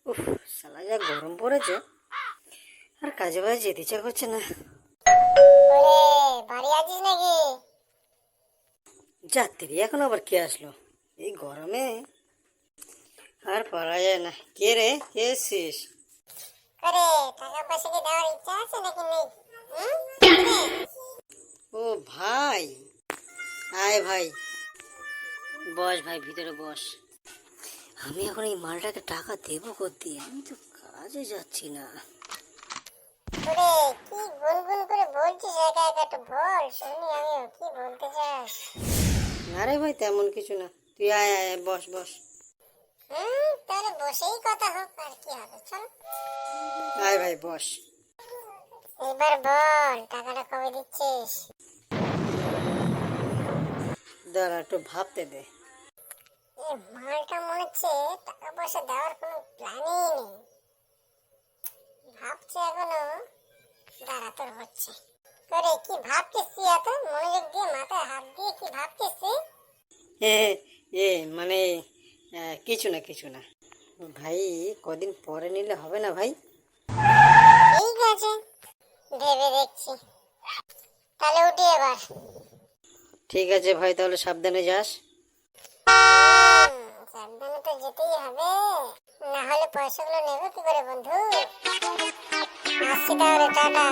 উফ, শালা যা গরম পড়েছে, আর কাজে বাজে যেতে ইচ্ছা করছে না। ওরে, বাড়ি আছিস নাকি? যাত্রী এখন আবার কে আসলো এই গরমে? আর পারা যায় না। কে রে, কে এসছিস? করে টাকা পয়সা কি দেওয়ার ইচ্ছা আছে নাকি নেই? কিরে? ও ভাই, আয় ভাই, বস ভাই, ভিতরে বস। আমি এখন এই মালটাকে টাকা দেবো কোত্থেকে? আমি তো কাজে যাচ্ছি না। ওরে, কি গুনগুন করে বলছিস একা একা, একটু বল শুনি আমিও, কি বলতে চাস? না রে ভাই, তেমন কিছু না। তুই আয় আয় আয়, বস বস। তাহলে বসেই কথা হোক, আর কি হবে, চল। আয় ভাই, বস। এবার বল, টাকাটা কবে দিচ্ছিস? দাঁড়া, একটু ভাবতে দে। এই মালটা মনে হচ্ছে টাকা পয়সা দেওয়ার কোনো প্ল্যানই নেই, ভাবছে এখনো। দাঁড়া, তোর হচ্ছে। করে কি ভাবছিস তুই? এত মনোযোগ দিয়ে মাথায় হাত দিয়ে কি ভাবছিস তুই? এ এ মানে কিছু না কিছু না ভাই। কদিন পরে নিলে হবে না ভাই? ঠিক আছে, ভেবে দেখছি। তাহলে উঠি এবার। ঠিক আছে ভাই, তাহলে সাবধানে যাস। সাবধানে তো যেতেই হবে, না হলে পয়সাগুলো নেবে কি করে বন্ধু? আসছি তাহলে, টাটা।